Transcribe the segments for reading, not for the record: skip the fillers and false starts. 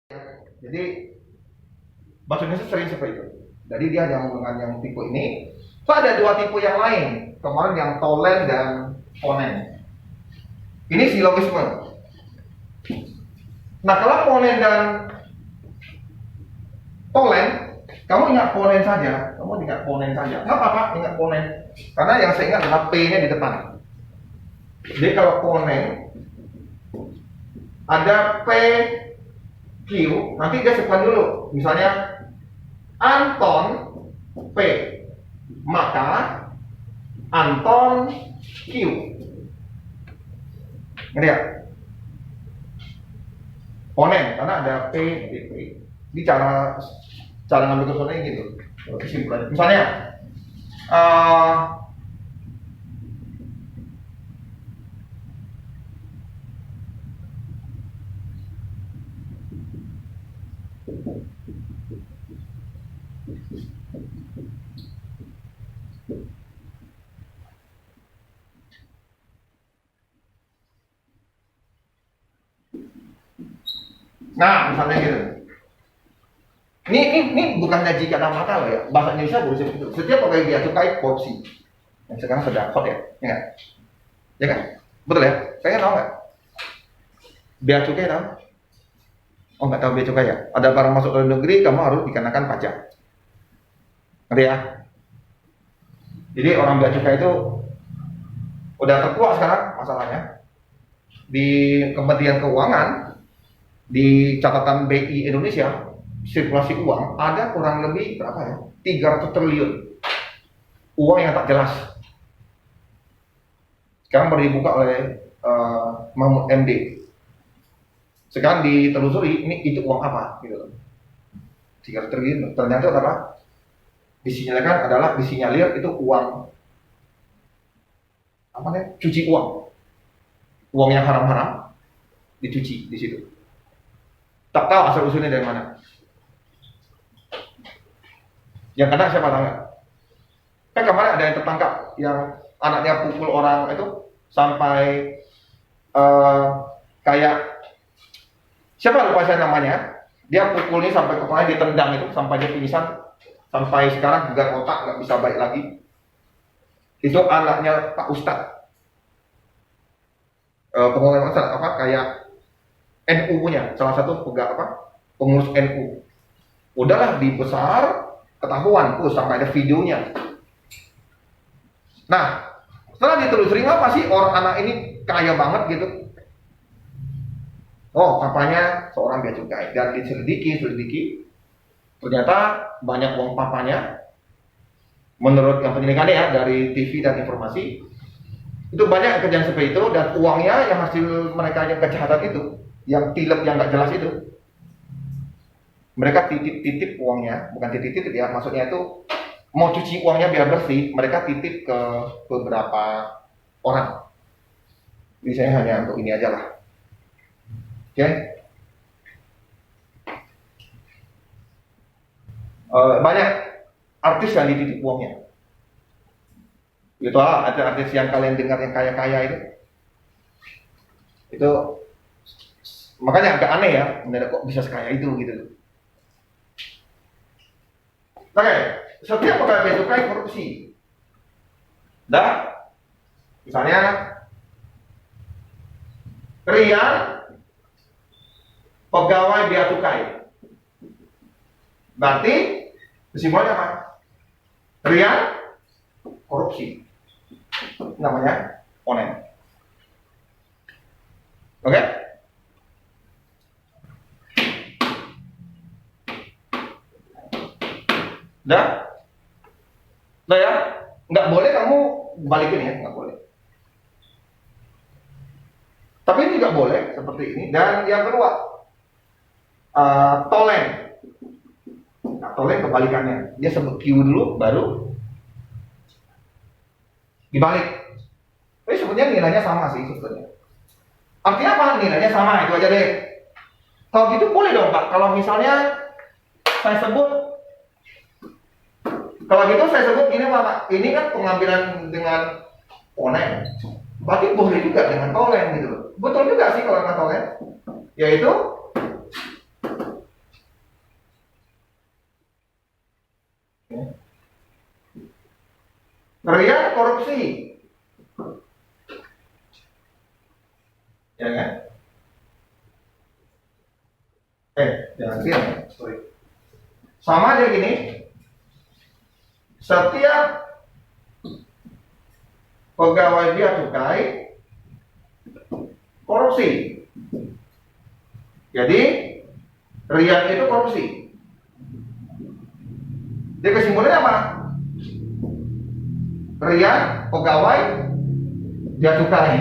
Jadi bahasa Indonesia sering seperti itu. Jadi dia yang dengan yang tipe ini. So ada dua tipe yang lain. Kemarin yang tolen dan ponen. Ini silogisme. Nah kalau ponen dan tolen, kamu ingat ponen saja. Kamu ingat ponen saja. Nggak apa-apa, ingat ponen. Karena yang saya ingat adalah P-nya di depan. Jadi kalau ponen ada P, Q, nanti dia simpan dulu. Misalnya Anton P, maka Anton Q. Ngerti ya? Ponen, karena ada P, P. Ini cara ngambil kesimpulannya gitu. Kesimpulannya. Misalnya, nah, misalnya gitu. Ini bukannya jika ada mata loh ya. Bahasa Indonesia boleh seperti itu. Setiap pakai bea cukai korupsi. Yang sekarang sudah hot ya, ya kan? Ya kan? Betul ya? Saya tahu nggak? Bea cukai tahu? Oh nggak tahu bea cukai ya? Ada barang masuk ke negeri, kamu harus dikenakan pajak. Ngerti ya? Jadi orang bea cukai itu udah terkuat sekarang masalahnya. Di Kementerian Keuangan, di catatan BI Indonesia, sirkulasi uang ada kurang lebih berapa ya? 300 triliun uang yang tak jelas. Sekarang baru dibuka oleh Mahmud MD. Sekarang ditelusuri ini itu uang apa gitu. 300 triliun. Ternyata apa? Disinyalir itu uang apa nih? Cuci uang. Uang yang haram-haram dicuci di situ. Tak tahu asal usulnya dari mana. Yang kena siapa tahu nggak? Kan kemarin ada yang tertangkap yang anaknya pukul orang itu sampai kayak siapa lupa saya namanya. Dia pukulnya sampai kepalanya ditendang itu sampai dia pingsan, sampai sekarang juga otak nggak bisa baik lagi. Itu anaknya Pak Ustadz. Pengurus apa kayak NU-nya, salah satu pengurus NU. Udahlah dibesar ketahuan tuh sampai ada videonya. Nah, setelah ditelusuri apa sih orang anak ini kaya banget gitu? Oh, papanya seorang bea cukai dan diselidiki, ternyata banyak uang papanya. Menurut yang penyelidikannya ya dari TV dan informasi itu banyak kejadian seperti itu dan uangnya yang hasil mereka yang kejahatan itu, yang tilep yang nggak jelas itu. Mereka titip uangnya, bukan titip ya, maksudnya itu mau cuci uangnya biar bersih, mereka titip ke beberapa orang. Jadi saya hanya untuk ini aja lah. Oke? Banyak artis yang dititip uangnya. Itu ada artis yang kalian dengar yang kaya-kaya itu makanya agak aneh ya, mendadak kok bisa sekaya itu gitu. Oke, setiap pegawai bea cukai korupsi. Dah, misalnya Rian pegawai bea cukai. Berarti kesimpulannya apa? Rian korupsi. Namanya ponen. Oke? Udah ya, nggak boleh kamu balikin ya, nggak boleh. Tapi ini nggak boleh seperti ini. Dan yang kedua, tolen. Nah, tolen kebalikannya, dia sebut Q dulu, baru dibalik. Tapi sebetulnya nilainya sama sih sebetulnya. Artinya apa? Nilainya sama, itu aja deh. Kalau gitu boleh dong Pak. Kalau misalnya saya sebut gini Pak, ini kan pengambilan dengan ponen. Berarti boleh juga dengan tolen gitu loh. Betul juga sih kalau dengan tolen. Yaitu korupsi. Ya kan? Jangan diam. Sorry. Sama aja gini. Setiap pegawai bea cukai korupsi. Jadi Rian itu korupsi. Jadi kesimpulannya apa? Rian pegawai bea cukai.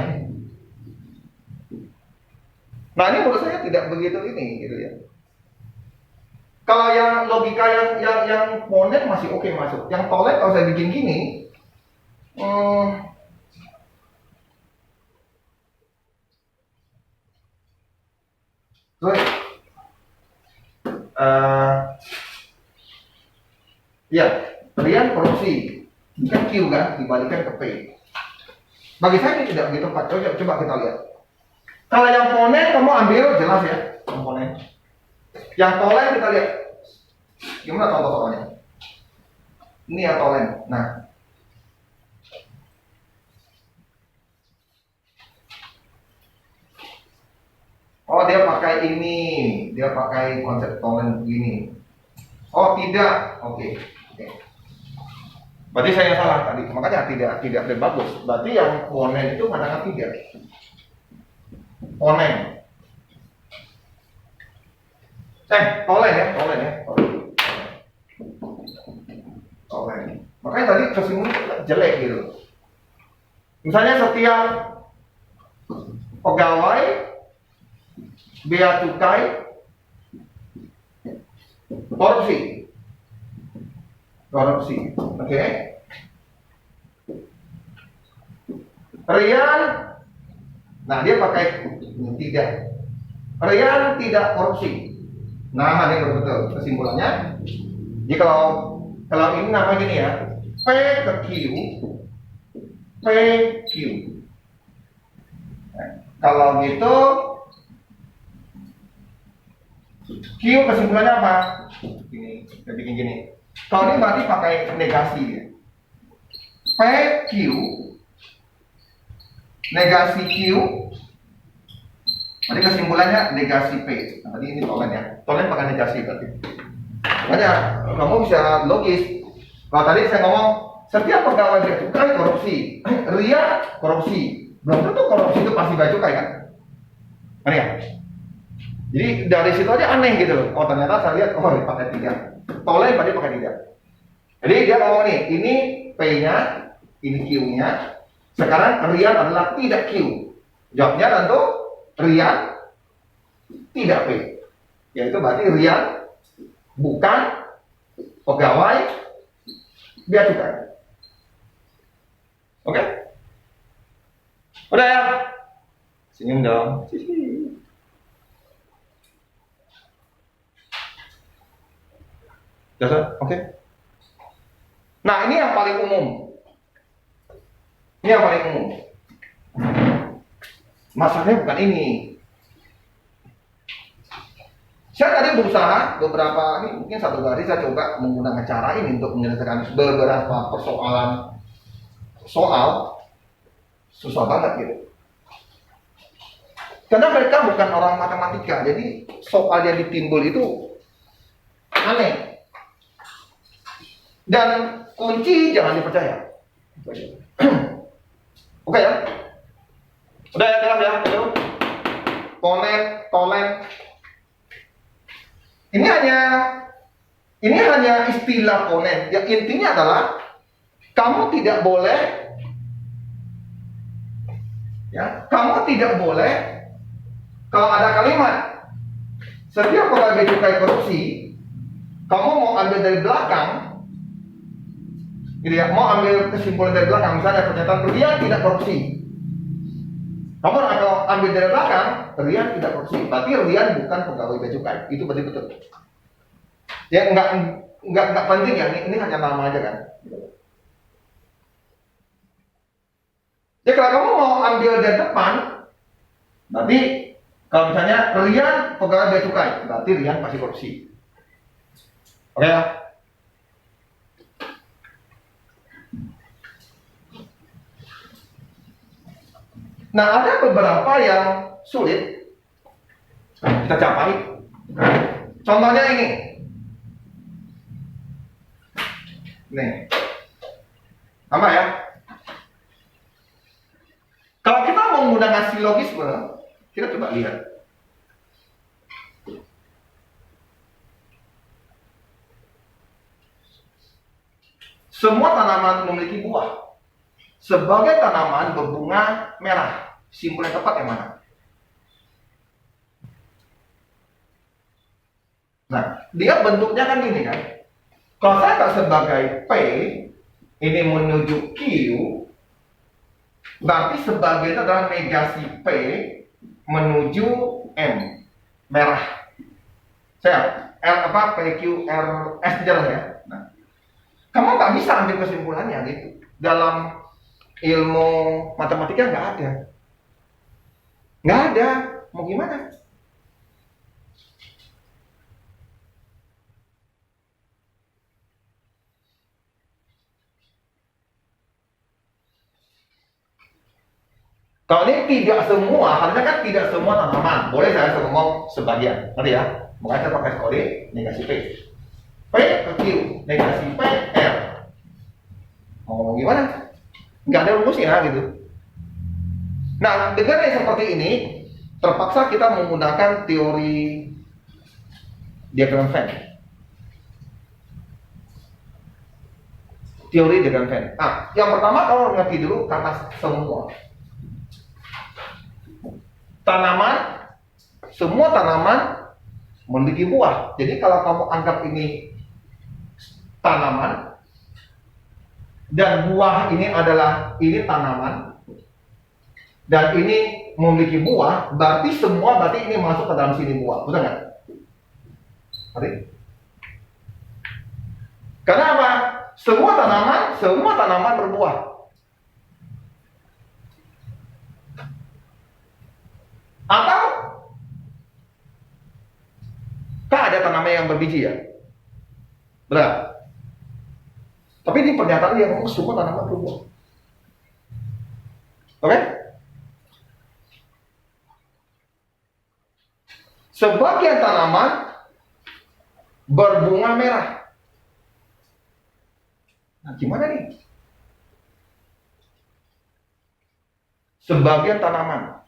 Nah ini menurut saya tidak begitu ini gitu ya. Kalau yang logika yang monet masih oke masuk. Yang tolet kalau saya bikin gini, ya, Rian korupsi, kan Q kan dibalikan ke P. Bagi saya ini tidak begitu tepat. Coba kita lihat. Kalau yang ponen kamu ambil jelas ya komponen. Yang tolen kita lihat. Gimana contoh-contohnya? Ini yang tolen. Nah, oh dia pakai ini, dia pakai konsep tolen begini. Oh tidak, oke. Berarti saya salah tadi. Makanya tidak bagus. Berarti yang ponen itu mana tidak? Ponen. Tolen ya. Tolen. Makanya tadi kesimpulan jelek gitu. Misalnya setiap pegawai bea cukai korupsi. Oke. Rian, nah dia pakai tidak. Rian tidak korupsi. Nah, ini betul kesimpulannya. Jadi kalau ini namanya gini ya, P ke Q. Nah, kalau gitu Q kesimpulannya apa? Gini, kita bikin gini. Kalau ini berarti pakai negasi ya. PQ negasi Q. Jadi kesimpulannya negasi P. Nah, tadi ini tolen ya. Tolen pakai negasi berarti. Makanya kamu bisa logis. Kalau tadi saya ngomong setiap pegawai bea cukai korupsi, Ria korupsi. Belum tentu korupsi itu pasti bea cukai kan? Aneh ya? Jadi dari situ aja aneh gitu loh. Oh ternyata saya lihat dia pakai tidak. Tolen berarti pakai tidak. Jadi dia ngomong nih, ini P-nya, ini Q-nya. Sekarang Rian adalah tidak Q. Jawabnya tentu Rian tidak P. Yaitu berarti Rian bukan pegawai bea cukai. Oke? Udah ya? Senyum dong. Oke? Okay. Nah ini yang paling umum. Masalahnya bukan ini. Saya tadi berusaha beberapa, ini mungkin satu hari saya coba menggunakan cara ini untuk menyelesaikan beberapa persoalan soal susah banget gitu. Karena mereka bukan orang matematika, jadi soal yang ditimbul itu aneh. Dan kunci jangan dipercaya. Oke ya? Udah ya, jelas ya? Ponen, tolen. Ini hanya istilah ponen. Yang intinya adalah kamu tidak boleh kalau ada kalimat setiap pegawai bea cukai korupsi, kamu mau ambil dari belakang, gitu ya, mau ambil kesimpulan dari belakang, misalnya pernyataan Rian tidak korupsi. Kamu kalau ambil dari belakang, Rian tidak korupsi, tapi Rian bukan pegawai bea cukai. Itu berarti betul. Ya enggak penting ya, ini hanya nama aja kan. Ya kalau kamu mau ambil dari depan, berarti kalau misalnya Rian pegawai bea cukai, berarti Rian pasti korupsi. Oke ya? Nah, ada beberapa yang sulit kita capai. Contohnya ini. Nih. Apa ya? Kalau kita menggunakan silogisme, kita coba lihat. Semua tanaman memiliki buah. Sebagai tanaman berbunga merah, simbol yang tepat yang mana? Nah, dia bentuknya kan gini kan. Kalau saya tak sebagai P, ini menuju Q, berarti sebagai itu adalah negasi P menuju M, merah. Saya R apa PQ R S jalan ya. Nah, kamu nggak bisa ambil kesimpulannya gitu. Dalam ilmu matematika nggak ada. Nggak ada. Mau gimana? Kalau ini tidak semua, harusnya kan tidak semua tanaman. Boleh saya ngomong sebagian, ngerti ya? Makanya saya pakai kode negasi P. P ke Q, negasi P, R. Mau ngomong gimana? Nggak ada rumusnya gitu. Nah, dengan yang seperti ini, terpaksa kita menggunakan teori diagram Venn. Teori diagram Venn. Nah, yang pertama kalau ngerti dulu kata semua. Tanaman, semua tanaman memiliki buah. Jadi kalau kamu anggap ini tanaman dan buah ini adalah ini tanaman dan ini memiliki buah, berarti semua berarti ini masuk ke dalam sini buah, betul nggak? Karena apa? Semua tanaman berbuah. Atau kan ada tanaman yang berbiji ya? Benar. Tapi ini pernyataan yang ngomong semua tanaman berbuah. Oke? Sebagian tanaman berbunga merah. Nah, gimana nih? Sebagian tanaman.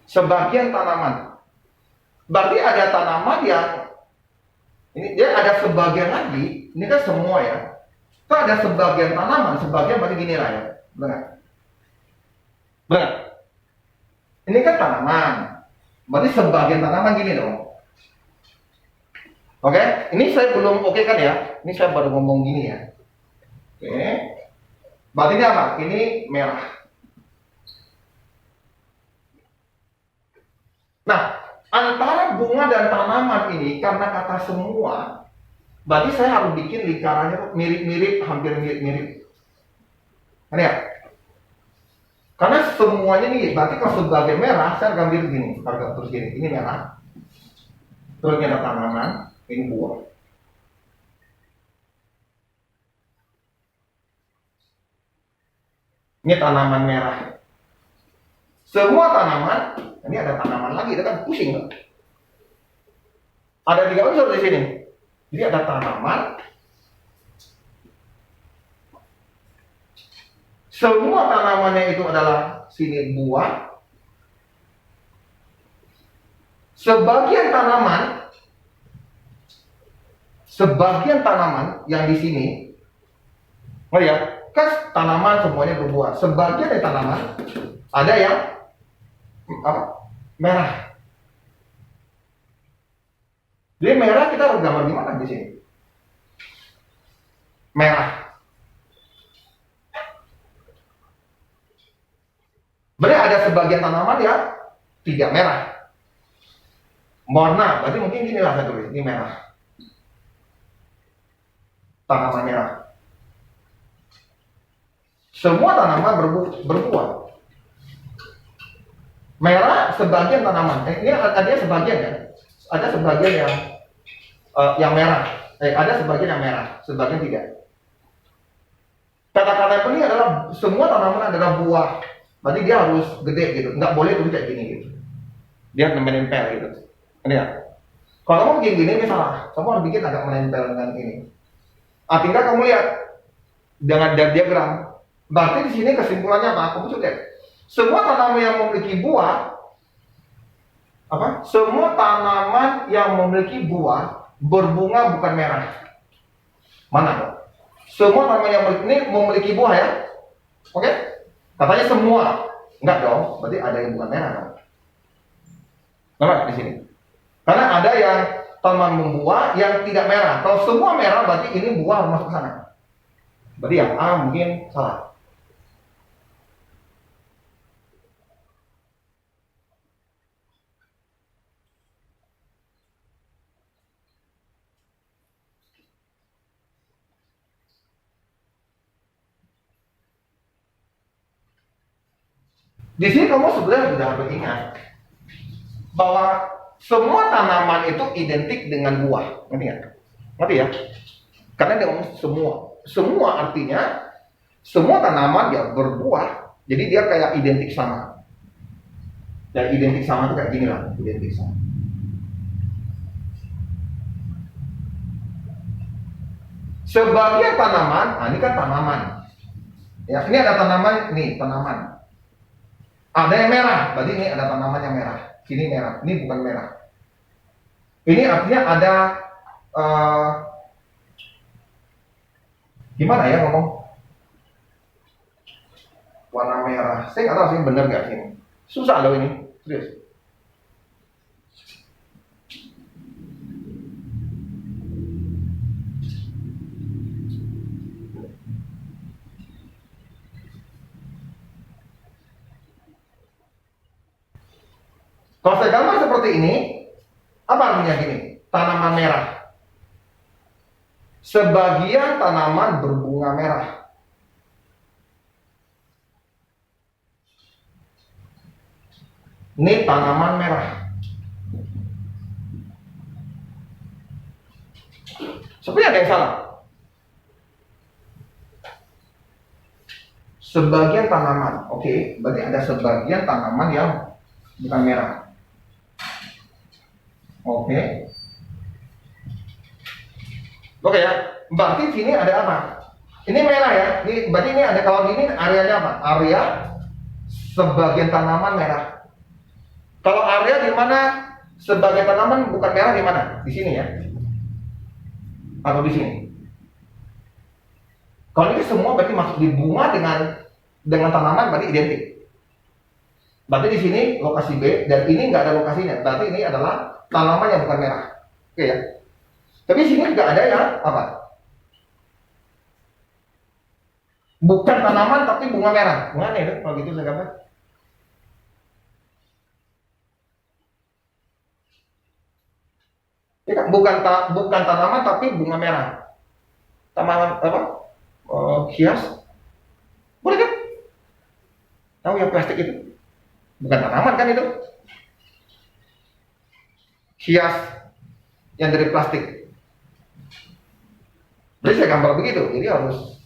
Sebagian tanaman. Berarti ada tanaman yang ini dia ada sebagian lagi. Ini kan semua ya. Itu ada sebagian tanaman, sebagian berarti gini lah ya. Benar. Benar. Ini kan tanaman. Berarti sebagian tanaman gini dong. Oke, ini saya belum oke kan ya. Ini saya baru ngomong gini ya. Oke. Berarti ini apa? Ini merah. Nah, antara bunga dan tanaman ini karena kata semua, berarti saya harus bikin lingkarannya mirip-mirip, hampir mirip-mirip. Ini ya? Karena semuanya nih, berarti kalau sebagai merah, saya gambar gini, terus gini, ini merah. Terus ini ada tanaman, ini buah. Ini tanaman merah. Semua tanaman, ini ada tanaman lagi, itu kan pusing kan? Ada 3 unsur di sini. Jadi ada tanaman. Semua tanamannya itu adalah sini buah. Sebagian tanaman yang di sini, oh ya, kan tanaman semuanya berbuah. Sebagian dari tanaman ada yang merah. Jadi merah kita harus gambar gimana di sini? Merah. Berarti ada sebagian tanaman yang tidak merah. Warna, berarti mungkin gini lah saya tulis, ini merah. Tanaman merah. Semua tanaman berbuah. Merah sebagian tanaman. Ini ada sebagian ya. Ada sebagian yang merah. ada sebagian yang merah, sebagian tidak. Kata-kata penting adalah semua tanaman adalah buah. Berarti dia harus gede gitu, nggak boleh tuh kayak gini gitu. Dia menempel gitu. Ini ya. Kalau kamu bikin gini, ini salah. Kamu harus bikin agak menempel dengan ini. Tinggal kamu lihat dengan diagram. Berarti di sini kesimpulannya apa? Kamu sudah. Semua tanaman yang memiliki buah, semua tanaman yang memiliki buah berbunga bukan merah. Mana kok? Semua tanaman yang memiliki buah ya. Oke? Katanya semua. Enggak dong, berarti ada yang bukan merah dong. Nampak di sini. Karena ada yang tanaman membuah yang tidak merah. Kalau semua merah berarti ini buah harus masuk ke sana. Berarti yang A mungkin salah. Di sini kamu sebenarnya sudah harus ingat bahwa semua tanaman itu identik dengan buah, ngerti nggak? Ngerti ya? Karena dia ngomong semua. Semua artinya semua tanaman ya berbuah, jadi dia kayak identik sama. Dan identik sama itu kayak gini lah, identik sama. Sebagian tanaman, ini kan tanaman. Ya, ini ada tanaman, nih tanaman. Ada yang merah, berarti ini ada tanaman yang merah. Sini merah, ini bukan merah. Ini artinya ada gimana ya ngomong? Warna merah. Saya nggak tahu sih benar nggak sih. Susah loh ini, serius. Kalau saya gambar seperti ini, apa artinya gini? Tanaman merah. Sebagian tanaman berbunga merah. Ini tanaman merah. Sebenarnya ada yang salah. Sebagian tanaman, oke, berarti ada sebagian tanaman yang bukan merah. Oke. Oke ya, berarti sini ada apa? Ini merah ya. Ini berarti ini ada, kalau ini areanya apa? Area sebagian tanaman merah. Kalau area di mana sebagian tanaman bukan merah di mana? Di sini ya. Atau di sini. Kalau ini semua berarti masuk di bunga dengan tanaman berarti identik. Berarti di sini lokasi B dan ini nggak ada lokasinya. Berarti ini adalah tanaman yang bukan merah. Oke ya. Tapi di sini juga ada yang apa? Bukan tanaman tapi bunga merah. Bunga nih, kalau gitu saya gambar. Ya kan? Bukan tanaman tapi bunga merah. Tanaman apa? Hias. Boleh kan? Tahu yang plastik itu? Bukan tanaman kan itu? Hias yang dari plastik. Jadi saya gambar begitu. Jadi harus.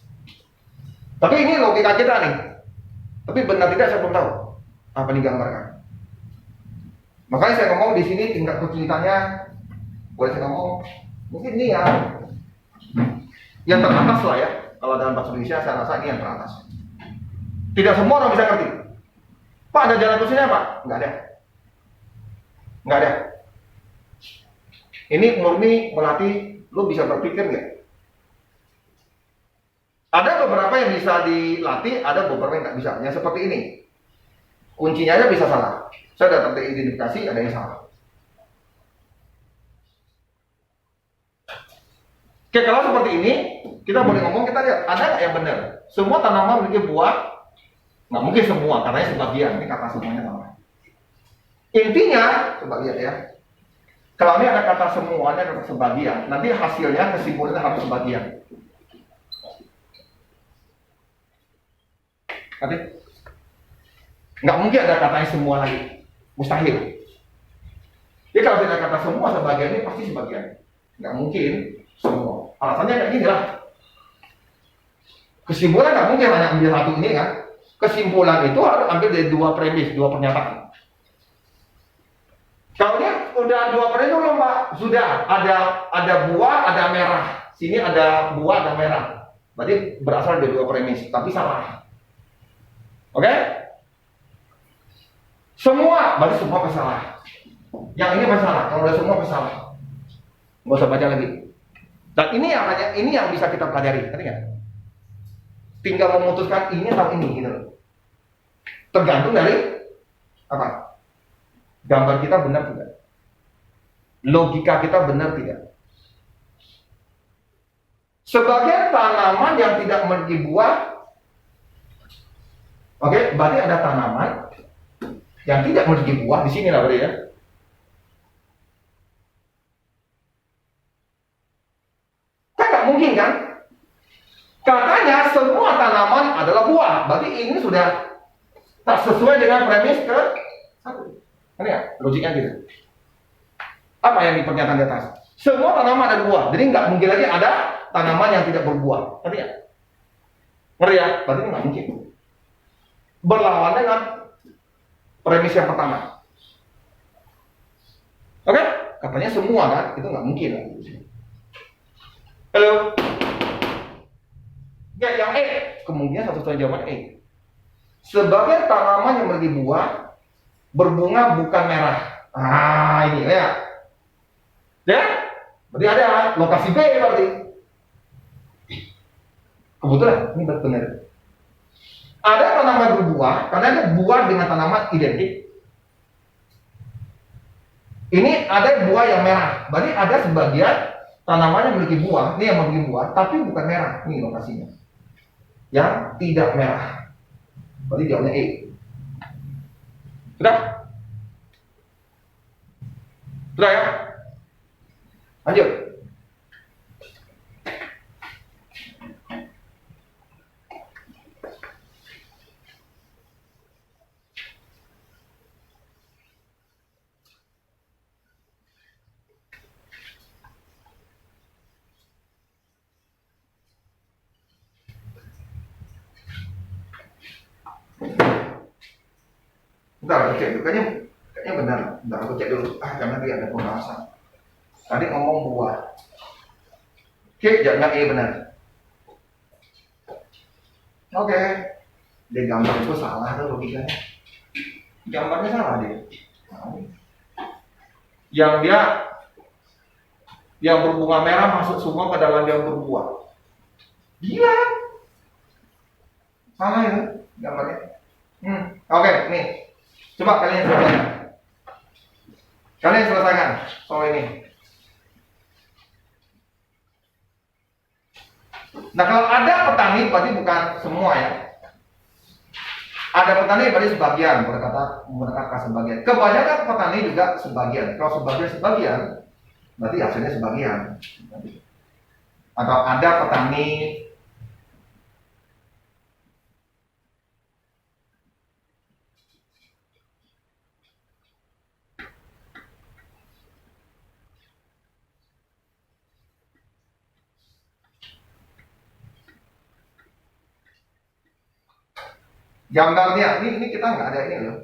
Tapi ini logika kita nih. Tapi benar tidak saya belum tahu apa digambarkan. Makanya saya ngomong di sini tingkat kesulitannya, boleh saya ngomong mungkin ini ya yang teratas lah ya. Kalau dalam bahasa Indonesia saya rasa ini yang teratas. Tidak semua orang bisa ngerti. Pak, ada jalan solusinya Pak? Nggak ada. Nggak ada. Ini murni melatih lu bisa berpikir nggak? Ada beberapa yang bisa dilatih, ada beberapa yang nggak bisa. Yang seperti ini, kuncinya aja bisa salah. Saya sudah teridentifikasi ada yang salah. Oke, kalau seperti ini, kita boleh ngomong, kita lihat ada nggak yang benar. Semua tanaman memiliki buah, nggak mungkin semua, katanya sebagian. Ini kata semuanya sama. Intinya, coba lihat ya. Kalau ini ada kata semua, ada kata sebagian, nanti hasilnya kesimpulannya harus sebagian. Nanti nggak mungkin ada katanya semua lagi, mustahil. Jadi kalau tidak kata semua sebagian ini pasti sebagian, nggak mungkin Semua. Alasannya kayak gini lah. Kesimpulan nggak mungkin hanya ambil satu ini kan. Kesimpulan itu harus ambil dari dua premis, dua pernyataan. Kalau dia udah dua premis belum Pak? Sudah ada buah, ada merah. Sini ada buah, ada merah. Berarti berasal dari dua premis, tapi salah. Oke? Semua, berarti semua bersalah. Yang ini bersalah, kalau udah semua bersalah. Nggak usah baca lagi. Dan ini yang bisa kita pelajari, ngerti nggak? Tinggal memutuskan ini atau ini, gitu. Tergantung dari apa? Gambar kita benar tidak? Logika kita benar tidak? Sebagian tanaman yang tidak memiliki buah, oke, berarti ada tanaman yang tidak memiliki buah di sini lah berarti ya. Kan nggak mungkin kan? Katanya semua tanaman adalah buah, berarti ini sudah tak sesuai dengan premis ke satu. Ini ya, logiknya gitu. Apa yang di pernyataan di atas? Semua tanaman ada buah, jadi nggak mungkin lagi ada tanaman yang tidak berbuah. Ngerti ya? Ngerti ya? Berarti nggak mungkin. Berlawan dengan premis yang pertama. Oke? Katanya semua kan? Itu nggak mungkin. Halo? Ya, yang E. Kemungkinan satu-satunya jawaban E. Sebagai tanaman yang memiliki buah, berbunga bukan merah. Ini ya. Ya? Berarti ada lokasi B berarti. Kebetulan, ini benar. Ada tanaman berbuah, karena ada buah dengan tanaman identik. Ini ada buah yang merah. Berarti ada sebagian tanaman yang memiliki buah, ini yang memiliki buah, tapi bukan merah. Ini lokasinya. Yang tidak merah. Berarti jawabnya E. Sudah? Sudah ya? Lanjut. Bentar, aku cek dulu. Kayaknya benar. Bentar, aku cek dulu. Karena dia ada pembahasan. Tadi ngomong buah. Oke, jawabnya E benar. Oke. Dia gambar itu salah tuh logikanya. Gambarnya salah dia. Yang berbunga merah masuk semua ke dalam yang berbuah. Gila. Salah ya gambarnya. Oke, nih. Coba kalian selesaikan. Kalian selesaikan soal ini. Nah, kalau ada petani berarti bukan semua ya. Ada petani berarti sebagian, menggunakan sebagian. Kebanyakan petani juga sebagian. Kalau sebagian, berarti hasilnya sebagian. Atau ada petani gambarnya, ini kita nggak ada ini loh.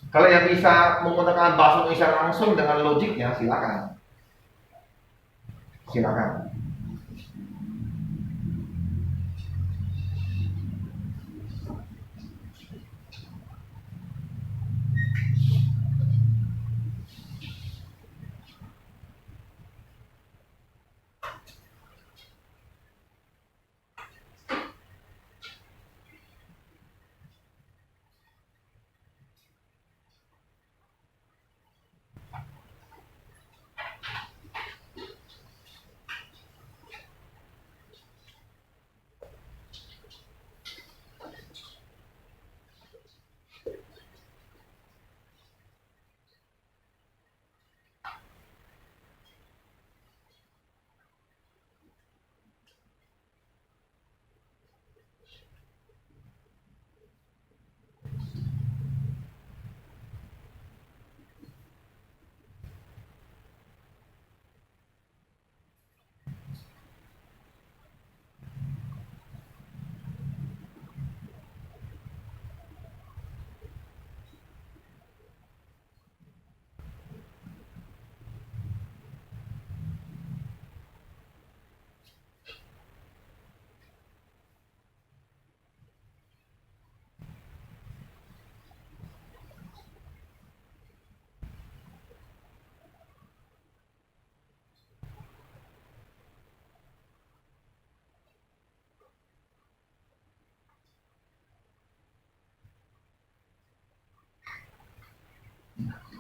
Kalau yang bisa menggunakan bahasa Indonesia langsung dengan logiknya, silakan. Silakan.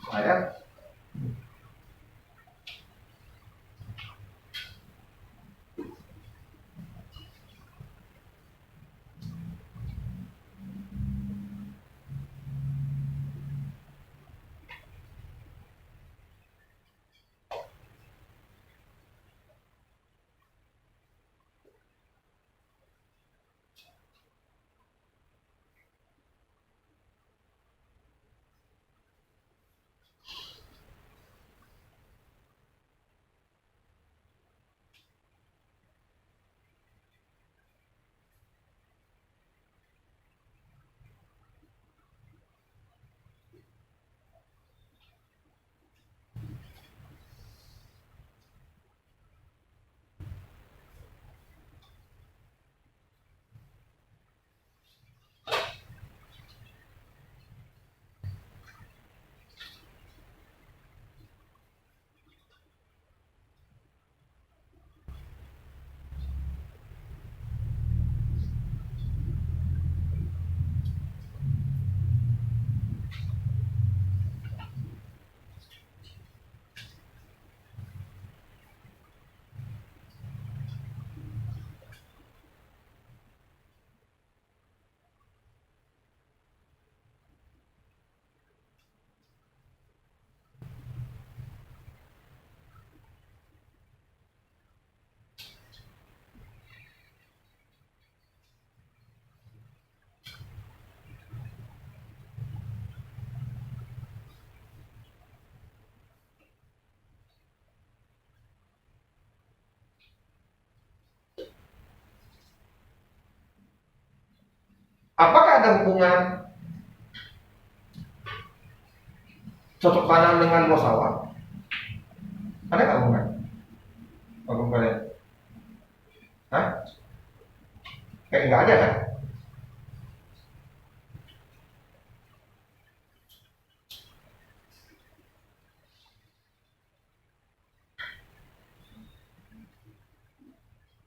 Saya apakah ada hubungan cocok tanam dengan luas sawah? Ada nggak hubungan? Kalau kalian? Hah? Kayak nggak ada kan?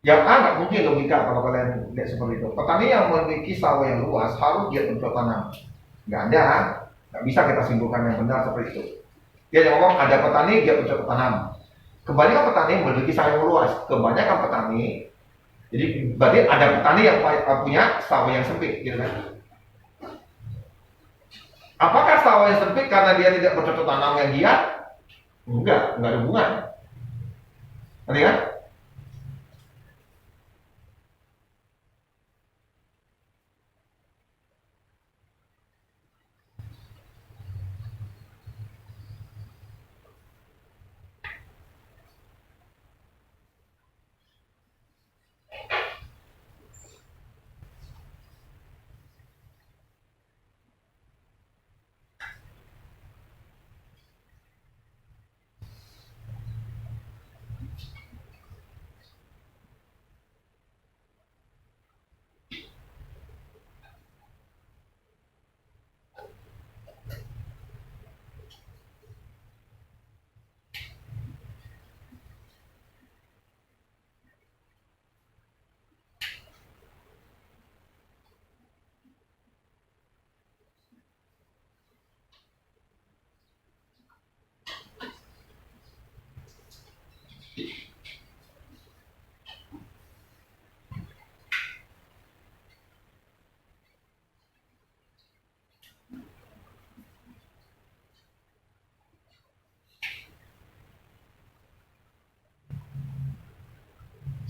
Yang A nggak mungkin logika kalau kalian lihat seperti itu. Petani yang memiliki sawah yang luas harus dia bercocok tanam. Nggak ada, nggak bisa kita simpulkan yang benar seperti itu. Dia ngomong ada petani dia bercocok tanam. Kebanyakan petani memiliki sawah yang luas. Kebanyakan petani, jadi berarti ada petani yang punya sawah yang sempit, gitu kan? Apakah sawah yang sempit karena dia tidak bercocok tanam yang giat? Enggak ada hubungan. Ngerti kan?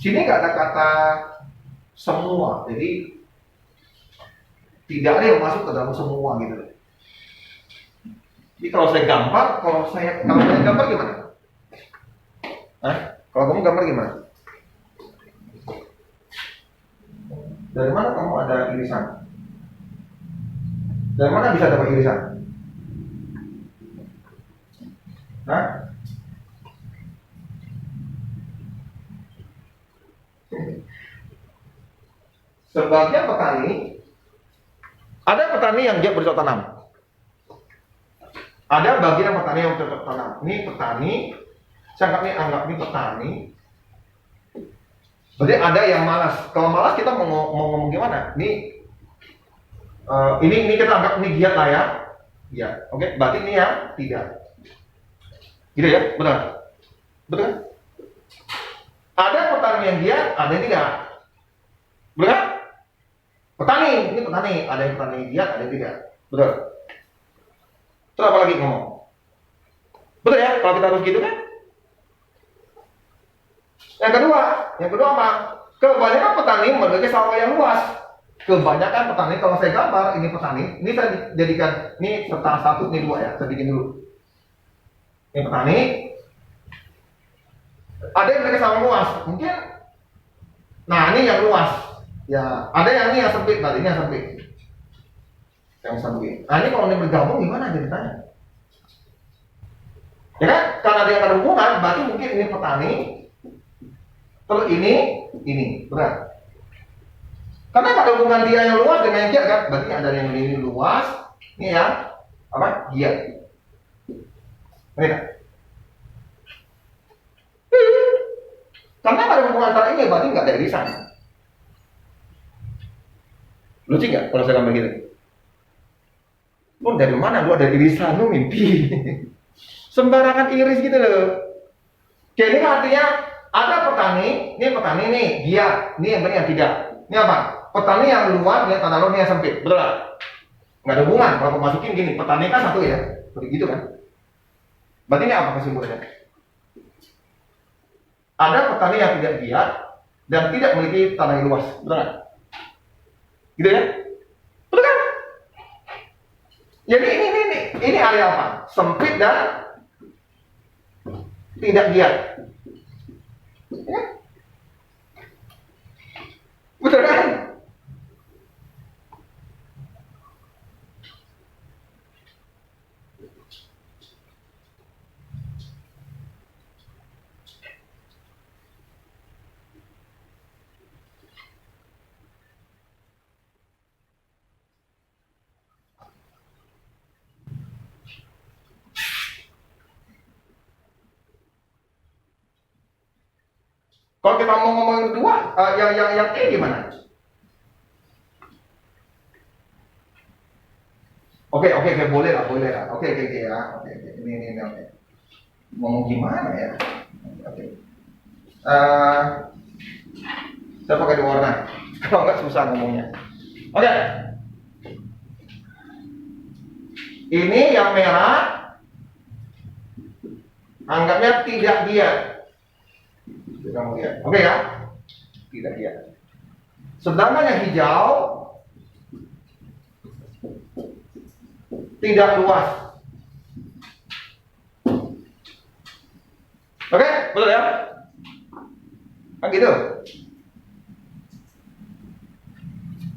Sini nggak ada kata semua, jadi tidak ada yang masuk ke dalam semua gitu. Jadi kalau saya gambar gimana? Kalau kamu gambar gimana? Dari mana kamu ada irisan? Dari mana bisa dapat irisan? Sebagian petani, ada petani yang dia bercocok tanam. Ada bagian petani yang bercocok tanam. Ini petani, saya anggap ini petani. Berarti ada yang malas. Kalau malas kita mau ngomong gimana? Ini kita anggap ini giat lah ya. Ya, oke. Berarti ini yang tidak. Gitu ya, betul? Betul kan? Ada petani yang giat, ada yang tidak. Betul kan? Petani, ini petani, ada yang petani giat, ada yang tidak. Betul. Terus apa lagi ngomong? Betul ya, kalau kita harus gitu kan? Yang kedua apa? Kebanyakan petani memiliki sawah yang luas. Kebanyakan petani, kalau saya gambar, ini petani, ini saya jadikan, ini serta satu, ini dua ya, saya bikin dulu. Ini petani, ada yang memiliki sawah luas, mungkin, nah ini yang luas, ya, ada yang ini yang sempit, berarti ini yang sempit. Yang sempit. Nah ini kalau ini bergabung gimana ceritanya? Ya kan, karena dia ada hubungan, berarti mungkin ini petani, terus ini, benar. Karena ada hubungan dia yang luas dengan yang giat kan, berarti ada yang ini luas, ini yang apa? Giat. Benar. Karena ada hubungan antara ini, berarti nggak ada irisan. Lucu nggak kalau saya gambar gitu? Lu dari mana? Lu ada irisan, lu mimpi. Sembarangan iris gitu loh. Jadi artinya ada petani, ini petani nih, giat, ini yang benar yang tidak. Ini apa? Petani yang luas, dia tanah luas, ini yang sempit, betul lah. Nggak ada hubungan. Kalau aku masukin gini, petani kan satu ya, seperti gitu kan. Berarti ini apa kesimpulannya? Ada petani yang tidak giat dan tidak memiliki tanah yang luas, betul nggak? Gitu ya? Betul kan? Jadi ini area apa? Sempit dan tidak giat. Ya? Betul kan? Kalau kita mau ngomongin kedua, yang E gimana? Oke, boleh lah. Oke ya. Oke. Ini oke. Ngomong gimana ya? Oke. Saya pakai dua warna. Kalau nggak susah ngomongnya. Oke. Ini yang merah, anggapnya tidak giat. Kamu lihat, oke ya? Tidak giat. Sedangkan yang hijau tidak luas. Oke, betul ya? Kan gitu.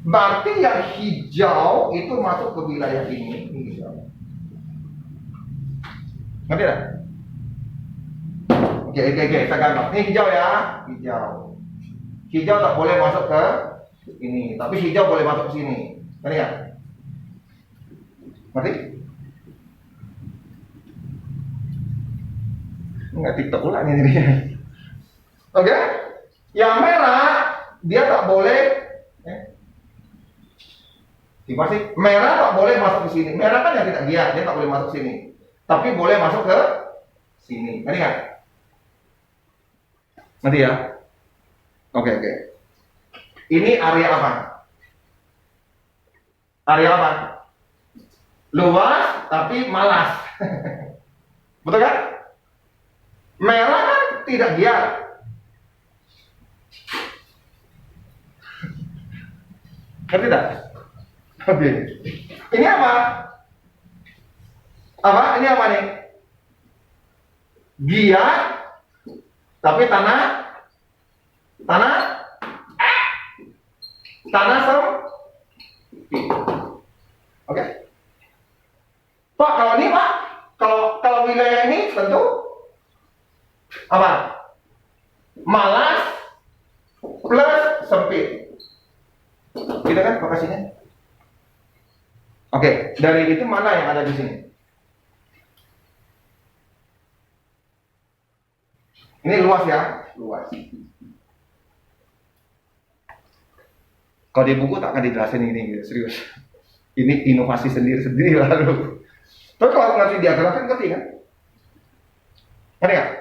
Berarti yang hijau itu masuk ke wilayah ini hijau. Ngerti ya? Oke, saya gambar. Ini hijau ya, hijau. Hijau tak boleh masuk ke ini, tapi hijau boleh masuk ke sini. Ngerti ya? Ngerti? Nggak TikTok pula nih jadinya. Oke? Yang merah dia tak boleh. Gimana sih? Merah tak boleh masuk ke sini. Merah kan yang tidak giat, dia tak boleh masuk ke sini. Tapi boleh masuk ke sini. Ngerti kan? Ngerti ya? Oke. Ini area apa? Area apa? Luas tapi malas. Betul kan? Merah kan tidak giat. Ngerti tak? Oke. Ini apa? Apa? Ini apa nih? Giat, tapi tanah sempit. Oke. Pak, kalau ini Pak, kalau wilayah ini tentu apa? Malas plus sempit. Gitu kan lokasinya? Oke, dari itu mana yang ada di sini? Ini luas ya, luas. Kalau di buku tak akan dijelasin ini, serius. Ini inovasi sendiri lalu. Tapi kalau ngerti diagram kan ngerti kan? Ngerti nggak?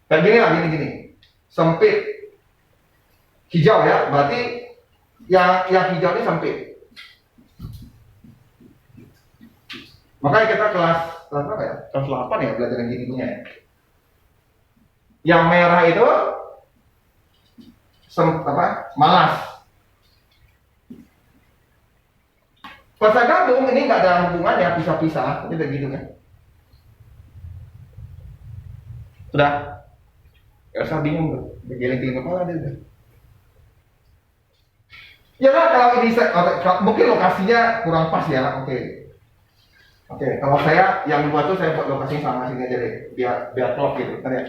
Dan gini lah, gini. Sempit. Hijau ya, berarti yang hijau ini sempit. Makanya kita kelas berapa ya? Kelas 8 ya belajar yang gini punya ya. Yang merah itu malas. Pas gabung ini nggak ada hubungannya, pisah-pisah, ini begitu kan? Sudah? Ya usah bingung tuh, bergeling-geling kepala dia. Ya lah kalau ini mungkin lokasinya kurang pas ya, oke. Kalau saya yang dua tuh saya buat lokasinya sama sini aja deh, biar klop gitu, kan ya?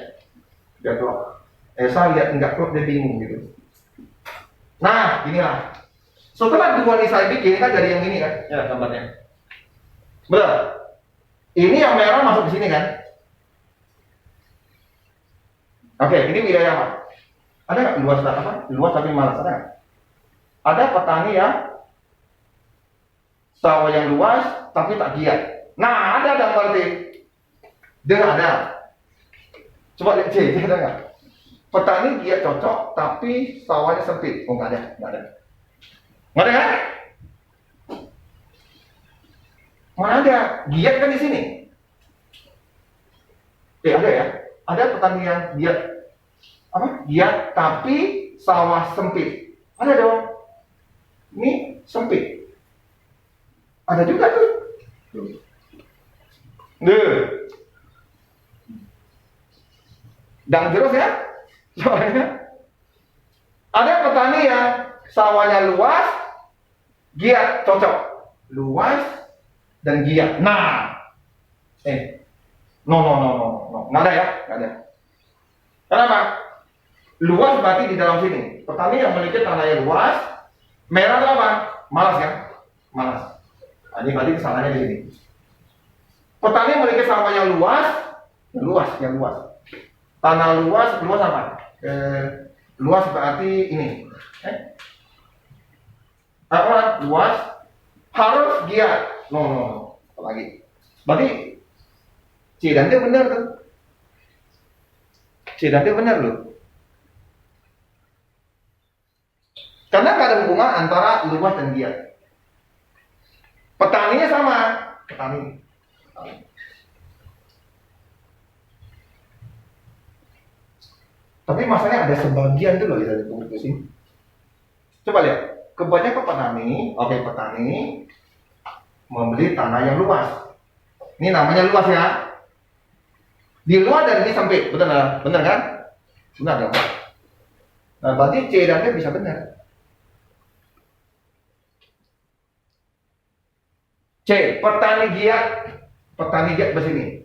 Biar klop. Saya lihat nggak klop dia bingung gitu. Nah, inilah. Setelah dua ini saya bikin kan jadi yang ini kan, ya gambarnya. Benar. Ini yang merah masuk ke sini kan? Oke, ini wilayah apa? Ada nggak luas apa? Luas tapi malas ada nggak? Ada petani yang sawah yang luas tapi tak giat. Nah, ada dong berarti. Dia ada. Coba lihat C, ada nggak? Petani giat cocok tapi sawahnya sempit. Oh nggak ada. Nggak ada kan? Mana ada? Giat kan di sini. Ada ya? Ada petani yang giat giat tapi sawah sempit. Ada dong. Ini sempit. Ada juga tuh. Dan terus ya. Soalnya ada petani yang sawahnya luas, giat cocok. Luas dan giat. Nah. No. Nggak ada ya? Nggak ada. Kenapa? Luas berarti di dalam sini. Petani yang memiliki tanah yang luas, merah itu apa? Malas kan? Malas. Nah, ini berarti kesalahannya di sini. Petani yang memiliki sawah yang luas. Tanah luas apa? Luas berarti ini. Luas harus giat. No. Lagi. Berarti C dan D benar tuh. C dan D benar loh. Karena nggak ada hubungan antara luas dan giat. Petaninya sama. Petani. Tapi masalahnya ada sebagian tuh loh yang dari publikasi. Coba lihat. Kebanyakan petani membeli tanah yang luas. Ini namanya luas ya. Di luar dari ini sempit, benar kan? Benar dong. Nah, berarti C dan D bisa benar. C, petani giat bersini.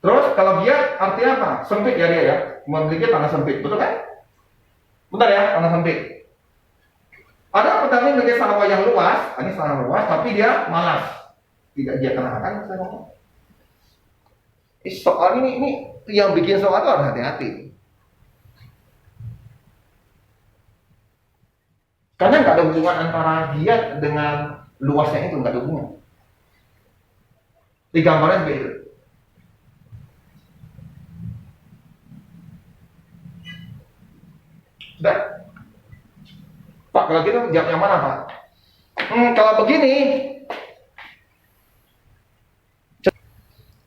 Terus kalau giat artinya apa? Sempit ya dia ya, memiliki tanah sempit, betul kan? Benar ya, tanah sempit. Ada petani memiliki sawah yang luas, ini sawah luas, tapi dia malas, tidak giat kan? Saya ngomong. Soal ini yang bikin soal itu harus hati-hati. Karena nggak ada hubungan antara giat dengan luasnya itu, nggak ada hubungan. Di gambarnya seperti itu. Sudah? Pak, kalau gitu jawab yang mana Pak? Kalau begini,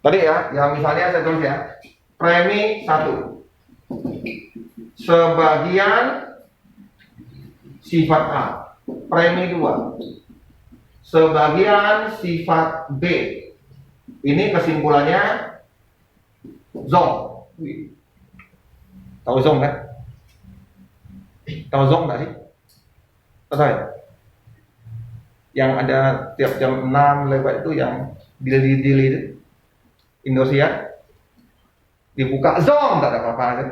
tadi ya, yang misalnya saya tulis ya, premi 1, sifat A. Premi 2. Sebagian sifat B. Ini kesimpulannya zong. Tahu zong kan? Tahu zong nggak sih? Tahu ya? Yang ada tiap jam 6 lewat itu yang dili-dili itu Indosiar dibuka zong, tak ada apa-apa kan?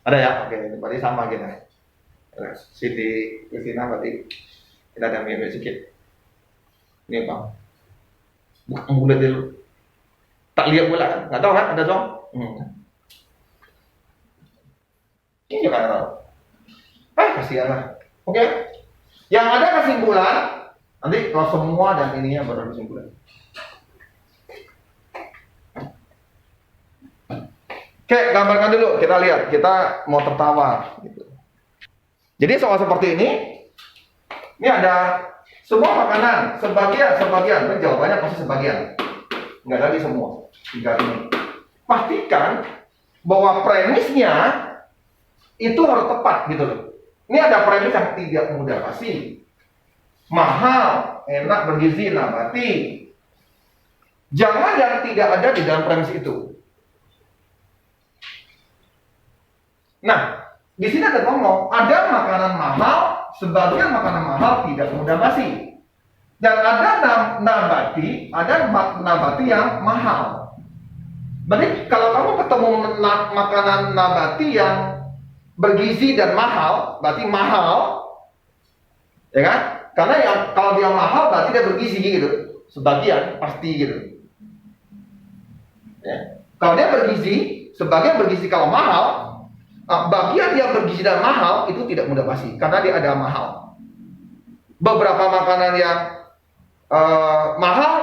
Ada ya? Oke, berarti sama kita. Siti Kristina berarti kita ada mirip sedikit. Ini bang, bukan bulat dulu. Tak lihat pula kan? Nggak tahu kan? Ada zong? Ini juga nggak tahu. Kasihan lah. Oke. Yang ada kesimpulan. Nanti kalau semua dan ininya baru kesimpulan. Oke, gambarkan dulu. Kita lihat. Kita mau tertawa. Gitu. Jadi soal seperti ini ada semua makanan. Sebagian. Dan jawabannya pasti sebagian. Nggak lagi semua. Tinggal ini. Pastikan bahwa premisnya itu harus tepat gitu loh. Ini ada premis yang tidak mudah pasti. Mahal, enak, bergizi, nabati. Jangan yang tidak ada di dalam premis itu. Nah, di sini ada ngomong, ada makanan mahal, sebagian makanan mahal tidak mudah basi. Dan ada nabati yang mahal. Berarti kalau kamu ketemu makanan nabati yang bergizi dan mahal, berarti mahal, ya kan? Karena yang kalau dia mahal berarti dia bergizi gitu, sebagian pasti gitu. Ya. Kalau dia bergizi, sebagian bergizi kalau mahal, bagian yang bergizi dan mahal itu tidak mudah basi, karena dia ada mahal. Beberapa makanan yang mahal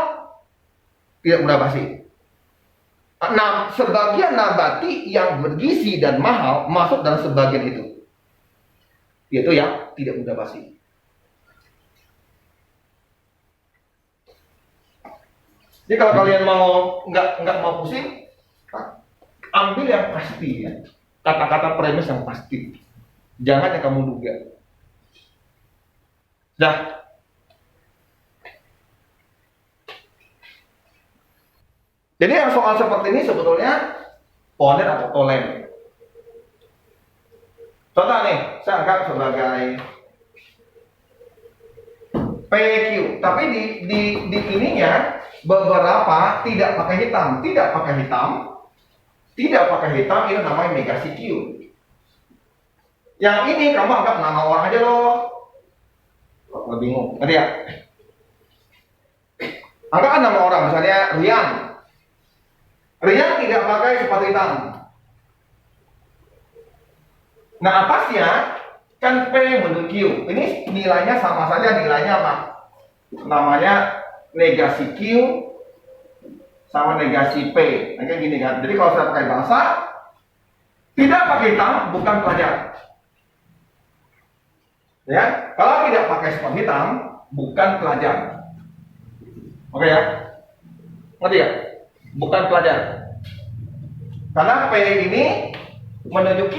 tidak mudah basi. Nah, sebagian nabati yang bergizi dan mahal masuk dalam sebagian itu, yaitu yang tidak mudah basi. Jadi kalau kalian mau nggak mau pusing, ambil yang pasti ya, kata-kata premis yang pasti, jangan yang kamu duga. Dah. Jadi yang soal seperti ini sebetulnya poner atau tolen. Contoh nih, saya anggap sebagai PQ, tapi di ininya beberapa tidak pakai hitam, ini namanya negasi Q. Yang ini kamu anggap nama orang aja loh. Lo bingung, ngerti ya? Anggap nama orang, misalnya Rian. Rian tidak pakai sepatu hitam. Nah, atasnya kan P menurut Q. Ini nilainya sama saja, nilainya apa? Namanya negasi Q sama negasi P. Nah, kayak gini kan. Jadi kalau saya pakai bahasa tidak pakai hitam bukan pelajar. Ya, kalau tidak pakai sepatu hitam bukan pelajar. Oke ya? Ngerti ya? Bukan pelajar. Karena P ini menuju Q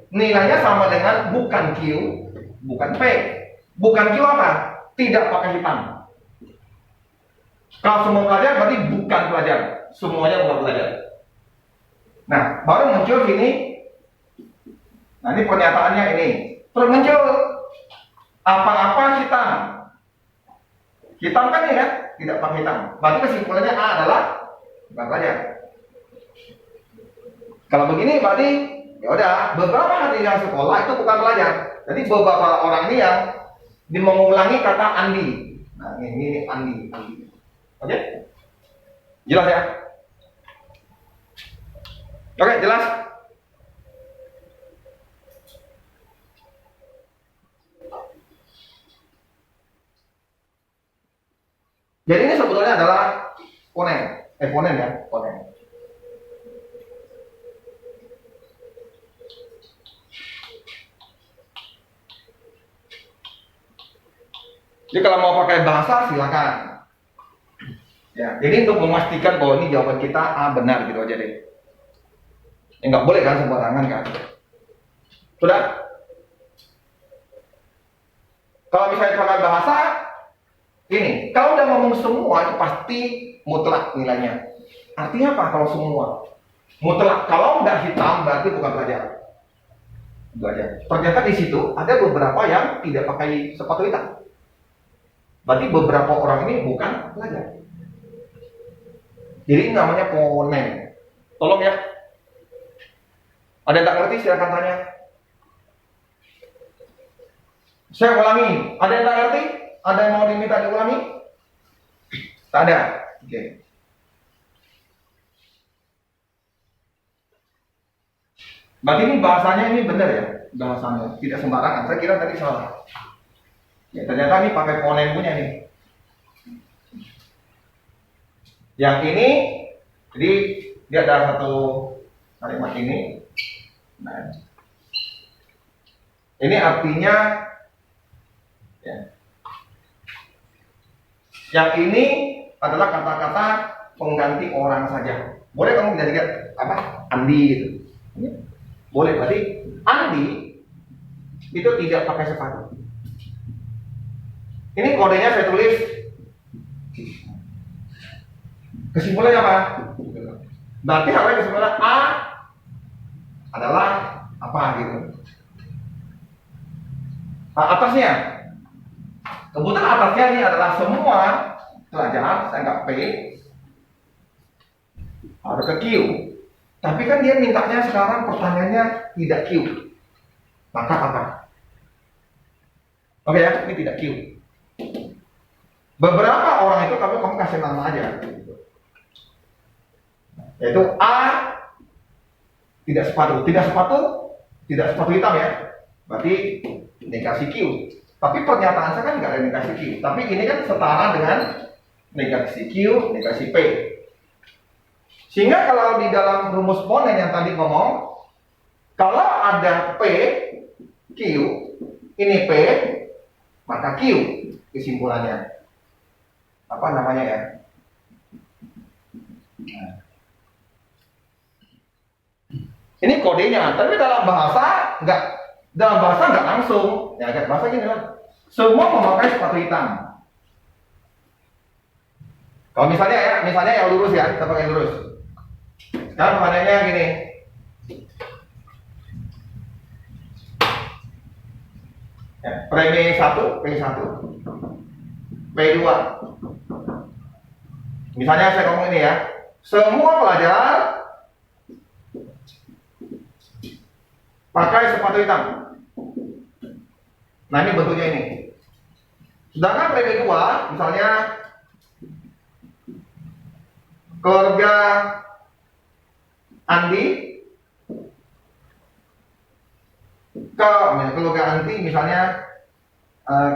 nilainya sama dengan bukan Q, bukan P. Bukan Q apa? Tidak pakai hitam. Kalau semua pelajar berarti bukan pelajar. Semuanya bukan pelajar. Nah, baru muncul sini. Nah, ini pernyataannya ini. Terus muncul apa-apa hitam. Hitam kan ini kan? Tidak pakai hitam. Berarti kesimpulannya A adalah bukan pelajar. Kalau begini berarti ya udah, beberapa hari yang sekolah itu bukan pelajar. Jadi beberapa orang ini yang mengulangi kata Andi. Nah, ini Andi. Oke? Jelas ya? Oke, jelas? Jadi ini sebetulnya adalah ponen ya, ponen. Jadi kalau mau pakai bahasa silakan. Ya, jadi untuk memastikan bahwa ini jawaban kita A benar gitu aja deh. Ya nggak boleh kan sembarangan kan. Sudah? Kalau misalnya pakai bahasa ini, kalau udah ngomong semua itu pasti mutlak nilainya. Artinya apa kalau semua? Mutlak. Kalau nggak hitam berarti bukan pelajar. Ternyata di situ ada beberapa yang tidak pakai sepatu hitam. Berarti beberapa orang ini bukan pelajar. Jadi ini namanya ponen. Tolong ya. Ada yang tak ngerti silakan tanya. Saya ulangi. Ada yang tak ngerti? Ada yang mau diminta diulangi? Tak ada. Oke. Berarti ini bahasanya ini benar ya? Bahasanya tidak sembarangan. Saya kira tadi salah. Ya, ternyata ini pakai ponen punya nih. Yang ini, jadi dia ada satu kalimat ini. Nah, ini artinya ya. Yang ini adalah kata-kata pengganti orang saja. Boleh kamu menjadikan apa? Andi gitu. Boleh, berarti Andi itu tidak pakai sepatu. Ini kodenya saya tulis. Kesimpulannya apa? Berarti apa kesimpulan A adalah apa gitu. Nah, atasnya. Kebetulan atasnya ini adalah semua pelajar, saya anggap P harus ke Q. Tapi kan dia mintanya sekarang pertanyaannya tidak Q. Maka apa? Oke ya, ini tidak Q. Beberapa orang itu kamu kasih nama aja. Yaitu A tidak sepatu hitam ya. Berarti negasi Q. Tapi pernyataan saya kan nggak ada negasi Q. Tapi ini kan setara dengan negasi Q, negasi P. Sehingga kalau di dalam rumus ponen yang tadi ngomong, kalau ada P, Q, ini P, maka Q kesimpulannya. Apa namanya ya? Nah. Ini kodenya, tapi dalam bahasa nggak langsung. Ya, kayak bahasa gini lah. Semua memakai sepatu hitam. Kalau misalnya yang lurus ya, kita pakai lurus. Sekarang pertanyaannya gini. Ya, P1, P2. Misalnya saya ngomong ini ya. Semua pelajar pakai sepatu hitam. Nah ini bentuknya ini. Sedangkan P2 misalnya keluarga Andi keluarga Andi misalnya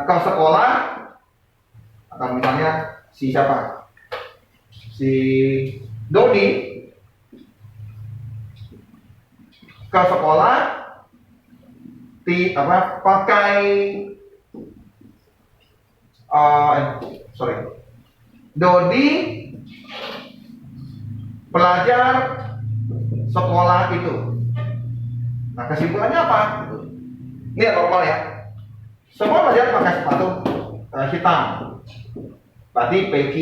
ke sekolah atau misalnya si siapa? Si Dodi ke sekolah pakai Dodi pelajar sekolah itu. Nah kesimpulannya apa? Ini yang normal ya. Semua pelajar pakai sepatu hitam. Berarti PQ.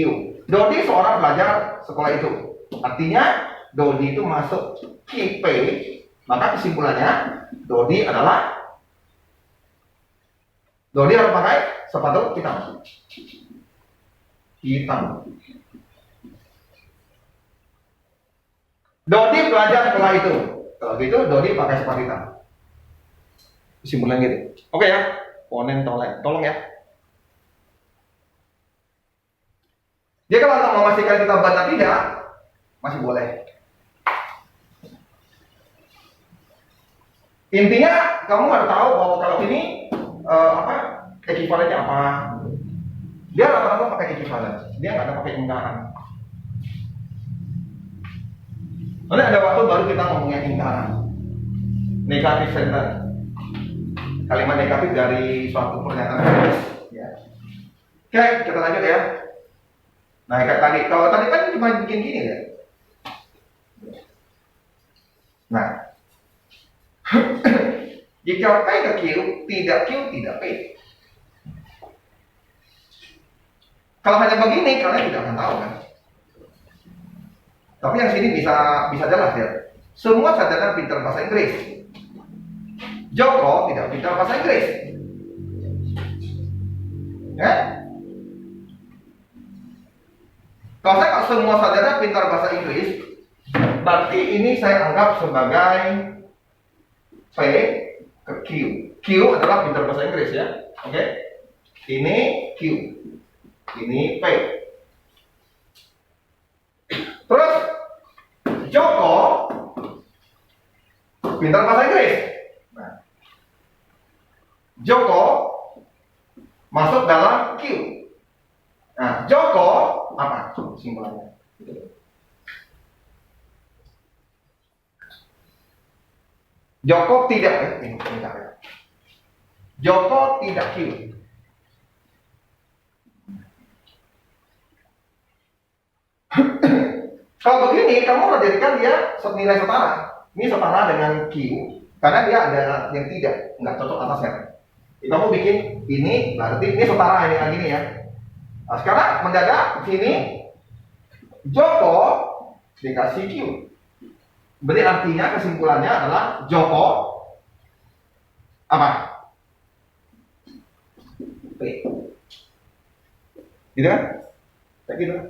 Dodi seorang pelajar sekolah itu. Artinya Dodi itu masuk P. Maka kesimpulannya Dodi harus pakai sepatu hitam. Dodi pelajar sekolah itu. Kalau gitu Dodi pakai sepatu hitam. Kesimpulan gitu. Oke ya. Ponen tolong ya. Jadi kalau untuk memastikan kita baca tidak, masih boleh. Intinya kamu harus tahu bahwa kalau ini ekivalennya apa. Dia rata-rata pakai ekivalen, dia nggak ada pakai ingkaran. Nanti ada waktu baru kita ngomongin ingkaran. Negatif center. Kalimat negatif dari suatu pernyataan. Ya. Oke, kita lanjut ya. Nah, kayak tadi, kalau tadi kan cuma bikin gini ya. Nah, jika P ke Q, tidak P. Kalau hanya begini, kalian tidak akan tahu kan. Tapi yang sini bisa jelas ya. Semua sarjana pintar bahasa Inggris. Joko tidak pintar bahasa Inggris. Ya? Kalau semua sarjana pintar bahasa Inggris, berarti ini saya anggap sebagai P ke Q. Q adalah pintar bahasa Inggris ya. Oke. Ini Q. Ini P. Terus Joko pintar bahasa Inggris. Nah, Joko masuk dalam Q. Nah, Joko apa simpulannya? Joko tidak ya, ini ya. Joko tidak Q. Kalau begini, kamu harus jadikan dia nilai setara. Ini setara dengan Q, karena dia ada yang tidak, nggak cocok atasnya. Kamu bikin ini, berarti ini setara dengan ini ya. Nah, sekarang mendadak sini Joko dikasih Q. Berarti artinya kesimpulannya adalah Joko apa? P. Gitu kan? Kayak gitu kan?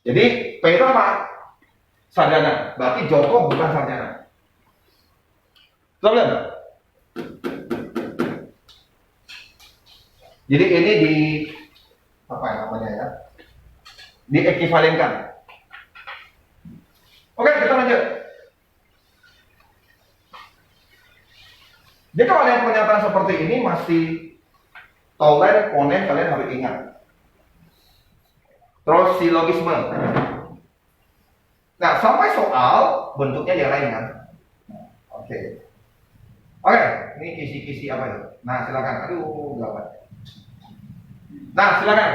Jadi P itu apa? Sarjana. Berarti Joko bukan sarjana. Betul? Jadi ini di apa namanya ya? Diekuivalenkan. Oke, kita lanjut. Jadi kalau ada pernyataan seperti ini masih tolen, konen, kalian harus ingat. Terus silogisme. Nah, sampai soal bentuknya yang lain kan. Oke. Oke, ini kisi-kisi apa ya? Nah, silakan. Aduh, gawat. Nah, silakan.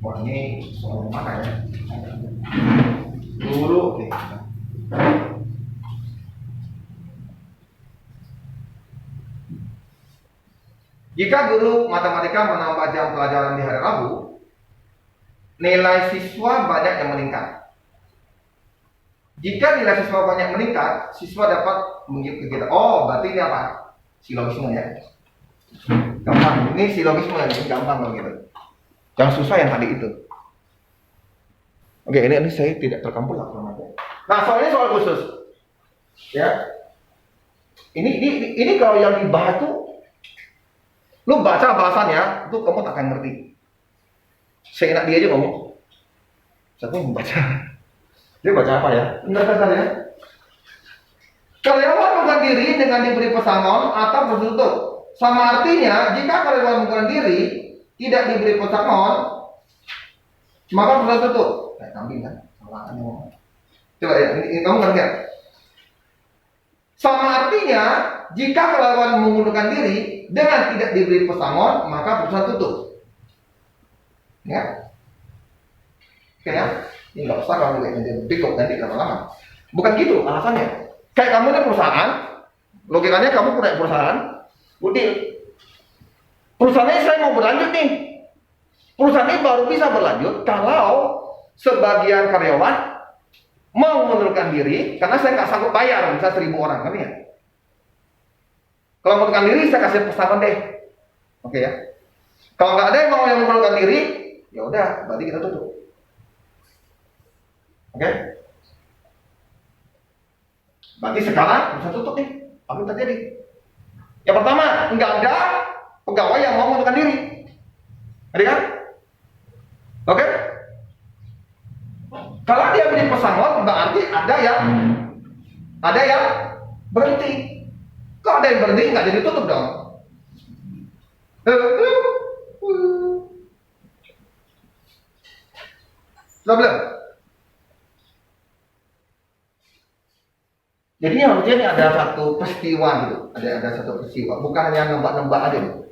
Wah, ini soal mana ya? Dulu, oke. Jika guru matematika menambah jam pelajaran di hari Rabu, nilai siswa banyak yang meningkat. Jika nilai siswa banyak meningkat, siswa dapat mengikuti kegiatan. Oh, berarti ini apa? Silogisme ya. Gampang. Ini silogisme, ini gampang begitu. Yang susah yang tadi itu. Oke, ini saya tidak terkampus lah. Nah, soal ini soal khusus. Ya. Ini kalau yang dibahas tuh, lu baca bahasannya, tuh kamu tak akan ngerti. Seenak dia aja ngomong. Siapa yang membaca? Dia baca apa ya? Benar kan ya? Karyawan mengundurkan diri dengan diberi pesangon atau tertutup. Sama artinya, jika karyawan mengundurkan diri tidak diberi pesangon, maka tertutup. Kayak kambing kan? Coba ya, ini kamu ngerti ya? Sama artinya, jika karyawan mengundurkan diri dengan tidak diberi pesangon, maka perusahaan tutup. Ya? Oke ya? Ini nggak usah kamu kayak bingung nanti lama-lama. Bukan gitu alasannya. Kayak kamu ini perusahaan, logikanya kamu punya perusahaan, udah. Perusahaannya saya mau berlanjut nih. Perusahaan ini baru bisa berlanjut kalau sebagian karyawan mau mengundurkan diri karena saya nggak sanggup bayar, misalnya 1.000 orang, ngerti ya? Kalau mengundurkan diri saya kasih pesangon deh, oke ya? Kalau nggak ada yang mau mengundurkan diri, ya udah, berarti kita tutup. Oke? Berarti sekarang bisa tutup nih. Apa yang terjadi? Yang pertama, nggak ada pegawai yang mau mengundurkan diri. Ada kan? Oke? Kalau dia beri pesangon, berarti ada yang berhenti. Kalau ada yang berhenti, nggak jadi tutup dong. Sudah belum? Jadi harusnya ini ada satu peristiwa gitu, ada satu peristiwa, bukan hanya nembak-nembak aja gitu.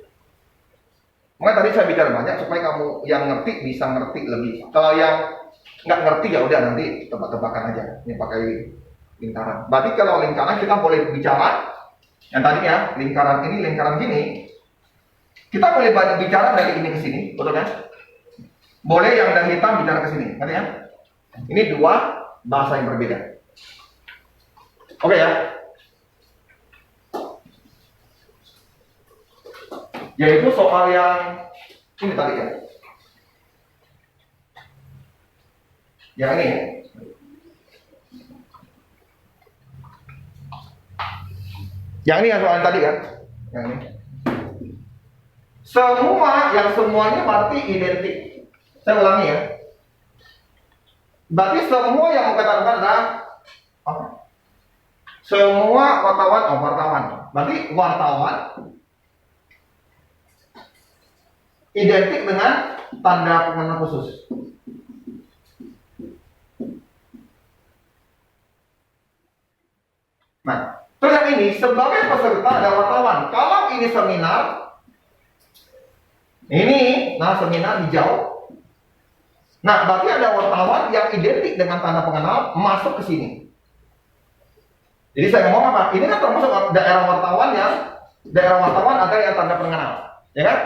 Makanya tadi saya bicara banyak supaya kamu yang ngerti bisa ngerti lebih. Kalau yang nggak ngerti ya udah nanti tebak-tebakan aja, ini pakai lingkaran. Berarti kalau lingkaran kita boleh bicara Yang tadi ya, lingkaran ini, lingkaran gini. Kita boleh banyak bicara dari ini ke sini, betul kan? Boleh yang dari hitam bicara ke sini, ngerti ya? Ini dua bahasa yang berbeda. Oke ya? Yaitu soal yang ini tadi ya. Yang ini. Yang ini yang soal tadi kan? Yang ini. Semua, yang semuanya berarti identik. Saya ulangi ya. Berarti semua yang mau kita lakukan adalah apa? Semua wartawan. Berarti wartawan identik dengan tanda pengenal khusus. Nah, terus yang ini sebagai peserta ada wartawan. Kalau ini seminar, ini, nah seminar hijau. Nah, berarti ada wartawan yang identik dengan tanda pengenal masuk ke sini. Jadi saya ngomong apa? Ini kan termasuk daerah wartawan ada yang tanda pengenal, ya kan?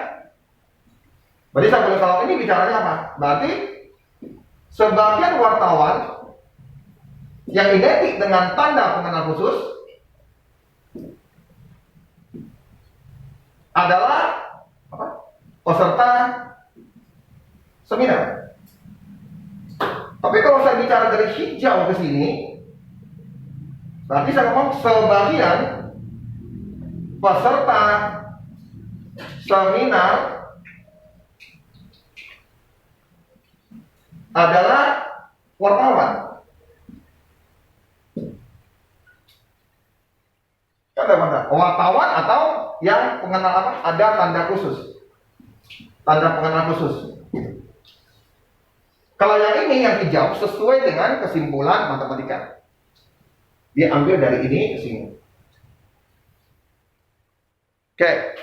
Berarti saya boleh kalau ini bicaranya apa? Berarti sebagian wartawan yang identik dengan tanda pengenal khusus adalah apa? Peserta seminar. Tapi kalau saya bicara dari hijau ke sini, berarti saya ngomong sebagian peserta seminar adalah wartawan. Kata wartawan atau yang pengenal apa? Ada tanda khusus. Tanda pengenal khusus. Kalau yang ini yang hijau sesuai dengan kesimpulan matematika. Dia ambil dari ini ke sini. Oke.